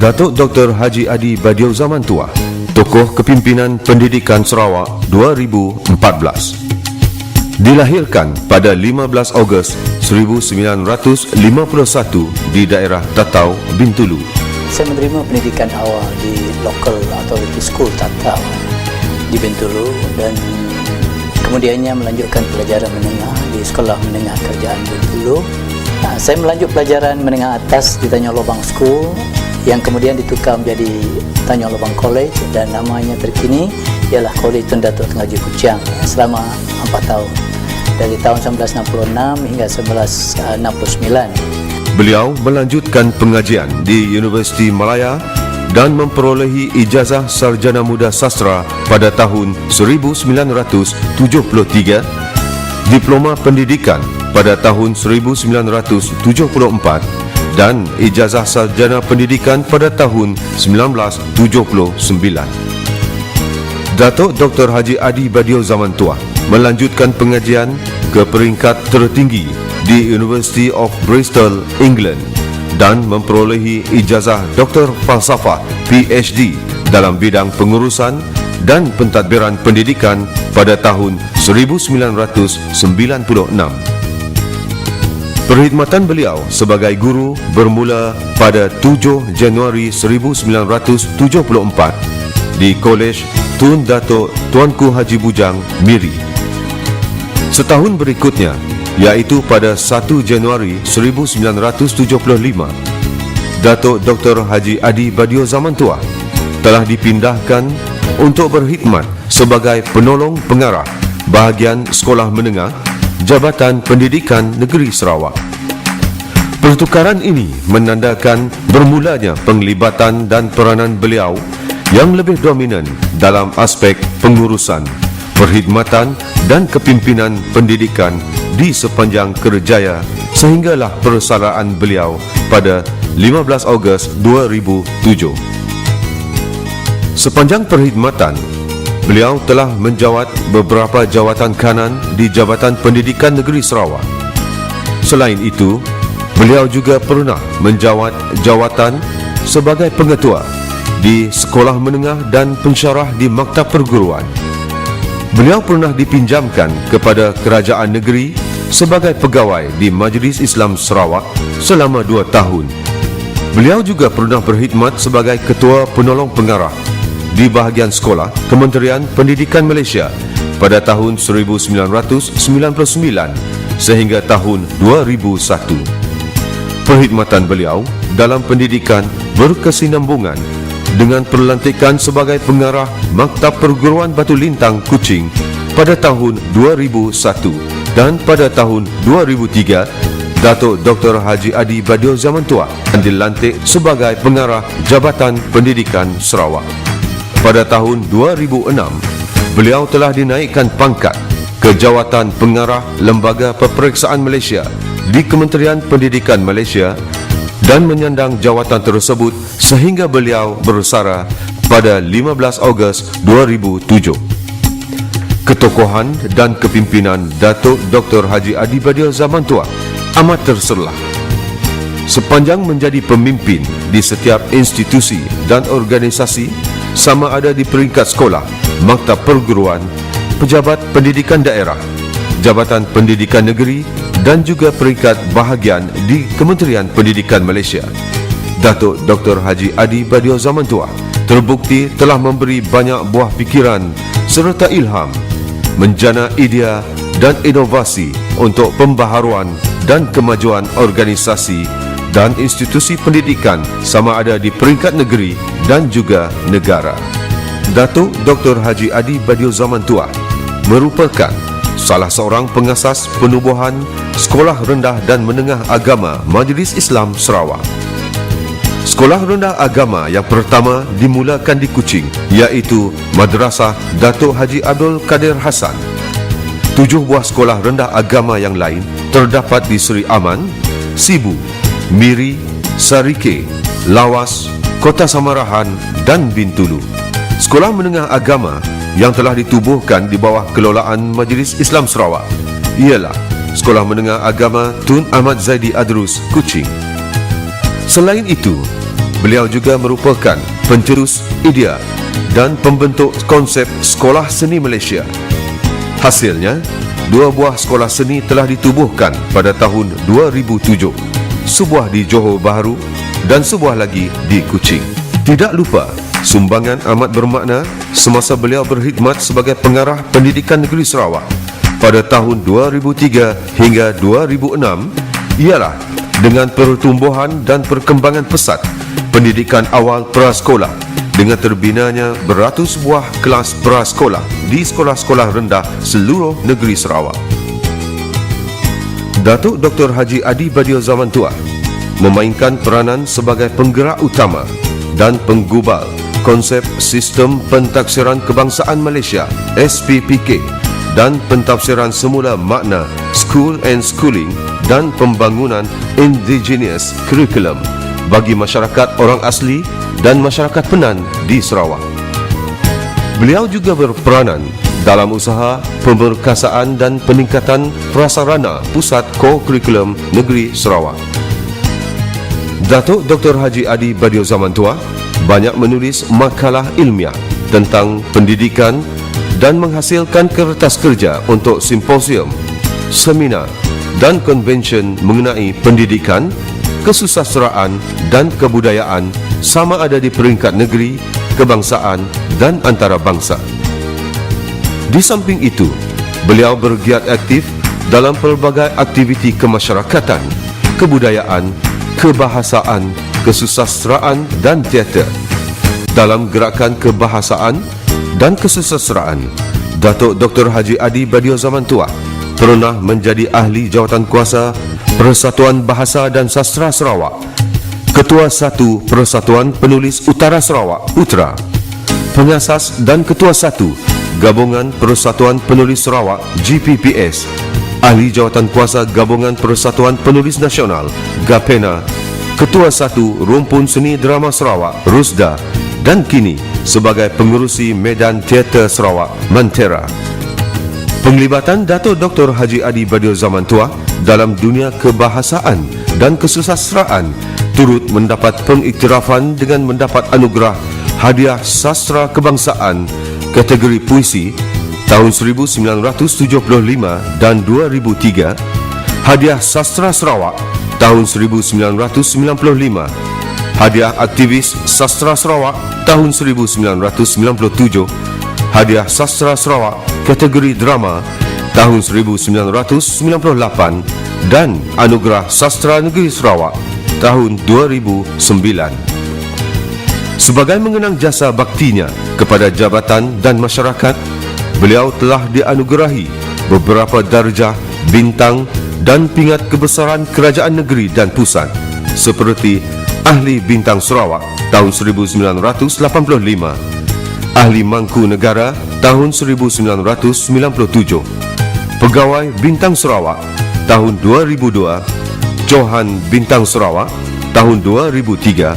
Datuk Dr. Haji Adi Badiou Zaman Tua, Tokoh Kepimpinan Pendidikan Sarawak 2014. Dilahirkan pada 15 Ogos 1951 di daerah Tatau, Bintulu. Saya menerima pendidikan awal di Local Authority School Tatau di Bintulu dan kemudiannya melanjutkan pelajaran menengah di Sekolah Menengah Kerjaan Bintulu. Saya melanjut pelajaran menengah atas di Tanjung Lobang School yang kemudian ditukar menjadi Tanjung Lobang College dan namanya terkini ialah Kolej Tun Datuk Tengah Haji Kuching selama 4 tahun dari tahun 1966 hingga 1969. Beliau melanjutkan pengajian di Universiti Malaya dan memperolehi ijazah Sarjana Muda Sastra pada tahun 1973, Diploma Pendidikan pada tahun 1974 dan ijazah Sarjana Pendidikan pada tahun 1979. Datuk Dr. Haji Adi Badiou Zaman Tua melanjutkan pengajian ke peringkat tertinggi di University of Bristol, England dan memperolehi ijazah Dr. Falsafah PhD dalam bidang pengurusan dan pentadbiran pendidikan pada tahun 1996. Perkhidmatan beliau sebagai guru bermula pada 7 Januari 1974 di Kolej Tun Datuk Tuanku Haji Bujang, Miri. Setahun berikutnya, iaitu pada 1 Januari 1975, Datuk Dr. Haji Adi Badiou Zaman Tua telah dipindahkan untuk berkhidmat sebagai penolong pengarah bahagian Sekolah Menengah Jabatan Pendidikan Negeri Sarawak. Pertukaran ini menandakan bermulanya penglibatan dan peranan beliau yang lebih dominan dalam aspek pengurusan, perkhidmatan dan kepimpinan pendidikan di sepanjang kerjaya sehinggalah persaraan beliau pada 15 Ogos 2007. Sepanjang perkhidmatan, beliau telah menjawat beberapa jawatan kanan di Jabatan Pendidikan Negeri Sarawak. Selain itu, beliau juga pernah menjawat jawatan sebagai pengetua di Sekolah Menengah dan pensyarah di Maktab Perguruan. Beliau pernah dipinjamkan kepada Kerajaan Negeri sebagai pegawai di Majlis Islam Sarawak selama 2 tahun. Beliau juga pernah berkhidmat sebagai Ketua Penolong Pengarah di bahagian sekolah Kementerian Pendidikan Malaysia pada tahun 1999 sehingga tahun 2001. Perkhidmatan beliau dalam pendidikan berkesinambungan dengan perlantikan sebagai pengarah Maktab Perguruan Batu Lintang, Kuching pada tahun 2001 dan pada tahun 2003 Datuk Dr. Haji Adi Badiou Zaman Tua dilantik sebagai pengarah Jabatan Pendidikan Sarawak. Pada tahun 2006, beliau telah dinaikkan pangkat ke jawatan pengarah Lembaga Peperiksaan Malaysia di Kementerian Pendidikan Malaysia dan menyandang jawatan tersebut sehingga beliau bersara pada 15 Ogos 2007. Ketokohan dan kepimpinan Datuk Dr. Haji Adi Badiou Zaman Tua amat terserlah. Sepanjang menjadi pemimpin di setiap institusi dan organisasi, sama ada di peringkat sekolah, maktab perguruan, pejabat pendidikan daerah, Jabatan Pendidikan Negeri dan juga peringkat bahagian di Kementerian Pendidikan Malaysia. Datuk Dr. Haji Adi Badiou Zaman Tua terbukti telah memberi banyak buah fikiran serta ilham, menjana idea dan inovasi untuk pembaharuan dan kemajuan organisasi dan institusi pendidikan sama ada di peringkat negeri dan juga negara. Datuk Dr. Haji Adi Badiou Zaman Tua merupakan salah seorang pengasas penubuhan Sekolah Rendah dan Menengah Agama Majlis Islam Sarawak. Sekolah Rendah Agama yang pertama dimulakan di Kuching iaitu Madrasah Datuk Haji Abdul Kadir Hassan. 7 buah sekolah rendah agama yang lain terdapat di Seri Aman, Sibu, Miri, Sarike, Lawas, Kota Samarahan dan Bintulu. Sekolah menengah agama yang telah ditubuhkan di bawah kelolaan Majlis Islam Sarawak ialah Sekolah Menengah Agama Tun Ahmad Zaidi Adrus, Kuching. Selain itu, beliau juga merupakan pencetus idea dan pembentuk konsep Sekolah Seni Malaysia. Hasilnya, 2 buah sekolah seni telah ditubuhkan pada tahun 2007, sebuah di Johor Bahru dan sebuah lagi di Kuching. Tidak lupa, sumbangan amat bermakna semasa beliau berkhidmat sebagai pengarah Pendidikan Negeri Sarawak pada tahun 2003 hingga 2006 ialah dengan pertumbuhan dan perkembangan pesat pendidikan awal prasekolah dengan terbinanya beratus buah kelas prasekolah di sekolah-sekolah rendah seluruh negeri Sarawak. Datuk Dr. Haji Adi Badio Zaman Tua memainkan peranan sebagai penggerak utama dan penggubal konsep Sistem Pentafsiran Kebangsaan Malaysia SPPK dan pentafsiran semula makna School and Schooling dan pembangunan Indigenous Curriculum bagi masyarakat orang asli dan masyarakat Penan di Sarawak. Beliau juga berperanan dalam usaha pemberkasaan dan peningkatan prasarana Pusat Co-Curriculum Negeri Sarawak. Datuk Dr. Haji Adi Badio Zaman Tua banyak menulis makalah ilmiah tentang pendidikan dan menghasilkan kertas kerja untuk simposium, seminar dan konvensyen mengenai pendidikan, kesusasteraan dan kebudayaan sama ada di peringkat negeri, kebangsaan dan antarabangsa. Di samping itu, beliau bergiat aktif dalam pelbagai aktiviti kemasyarakatan, kebudayaan, kebahasaan, kesusasteraan dan teater. Dalam gerakan kebahasaan dan kesusasteraan, Datuk Dr. Haji Adi Badio Zaman Tua pernah menjadi ahli jawatan kuasa Persatuan Bahasa dan Sastra Sarawak, Ketua 1 Persatuan Penulis Utara Sarawak (UTRA), Pengasas dan Ketua 1 Gabungan Persatuan Penulis Sarawak (GPPS), ahli jawatan kuasa Gabungan Persatuan Penulis Nasional (GAPENA), Ketua 1 Rumpun Seni Drama Sarawak (RUSDA), dan kini sebagai pengerusi Medan Teater Sarawak (MANTERA). Penglibatan Datuk Dr. Haji Adi Badio Zaman Tua dalam dunia kebahasaan dan kesusasteraan turut mendapat pengiktirafan dengan mendapat anugerah Hadiah Sastra Kebangsaan kategori puisi tahun 1975 dan 2003, Hadiah Sastra Sarawak tahun 1995, Hadiah Aktivis Sastra Sarawak tahun 1997, Hadiah Sastra Sarawak kategori drama tahun 1998 dan Anugerah Sastra Negeri Sarawak tahun 2009. Sebagai mengenang jasa baktinya kepada jabatan dan masyarakat, beliau telah dianugerahi beberapa darjah, bintang dan pingat kebesaran kerajaan negeri dan pusat seperti Ahli Bintang Sarawak tahun 1985, Ahli Mangku Negara tahun 1997, Pegawai Bintang Sarawak tahun 2002, Johan Bintang Sarawak tahun 2003,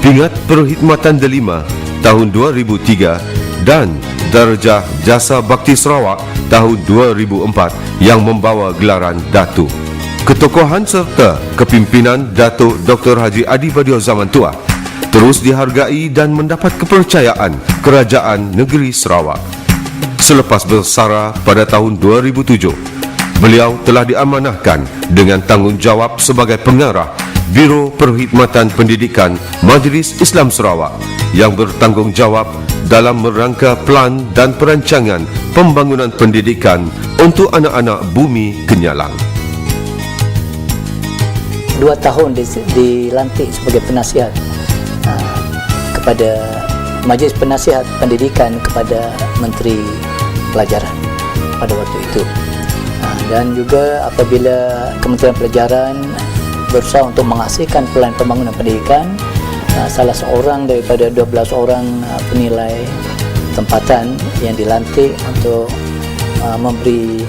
Pingat Perkhidmatan Delima tahun 2003 dan Darjah Jasa Bakti Sarawak tahun 2004 yang membawa gelaran Datuk. Ketokohan serta kepimpinan Datuk Dr. Haji Adi Badio Zaman Tua terus dihargai dan mendapat kepercayaan Kerajaan Negeri Sarawak. Selepas bersara pada tahun 2007, beliau telah diamanahkan dengan tanggungjawab sebagai pengarah Biro Perkhidmatan Pendidikan Majlis Islam Sarawak yang bertanggungjawab dalam merangka plan dan perancangan pembangunan pendidikan untuk anak-anak bumi Kenyalang. 2 tahun dilantik sebagai penasihat kepada Majlis Penasihat Pendidikan kepada Menteri Pelajaran pada waktu itu. Dan juga apabila Kementerian Pelajaran berusaha untuk menghasilkan pelan pembangunan pendidikan, salah seorang daripada 12 orang penilai tempatan yang dilantik untuk memberi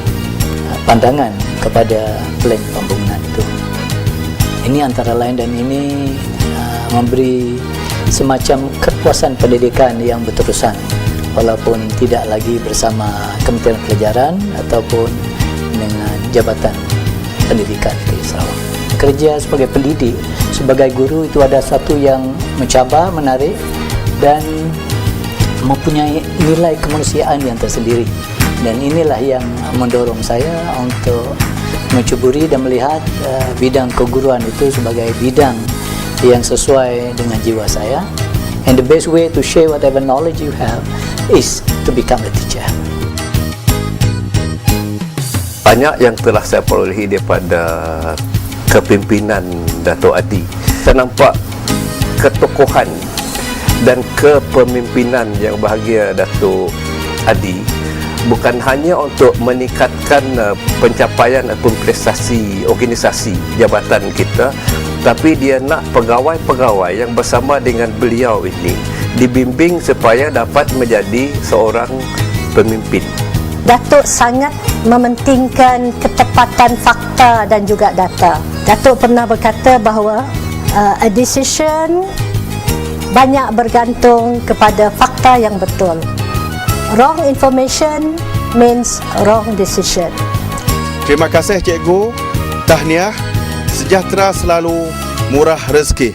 pandangan kepada plan pembangunan itu. Ini antara lain, dan ini memberi semacam kepuasan pendidikan yang berterusan walaupun tidak lagi bersama Kementerian Pelajaran ataupun dengan Jabatan Pendidikan di Sarawak. bekerja sebagai pendidik, sebagai guru itu ada satu yang mencabar, menarik dan mempunyai nilai kemanusiaan yang tersendiri. Dan inilah yang mendorong saya untuk mencuburi dan melihat bidang keguruan itu sebagai bidang yang sesuai dengan jiwa saya. And the best way to share whatever knowledge you have is to become a teacher. Banyak yang telah saya perolehi daripada kepimpinan Dato' Adi. Saya nampak ketokohan dan kepemimpinan yang bahagia Dato' Adi bukan hanya untuk meningkatkan pencapaian ataupun prestasi organisasi jabatan kita, tapi dia nak pegawai-pegawai yang bersama dengan beliau ini dibimbing supaya dapat menjadi seorang pemimpin. Datuk sangat mementingkan ketepatan fakta dan juga data. Datuk pernah berkata bahawa a decision banyak bergantung kepada fakta yang betul. Wrong information means wrong decision. Terima kasih cikgu. Tahniah. Sejahtera selalu, murah rezeki.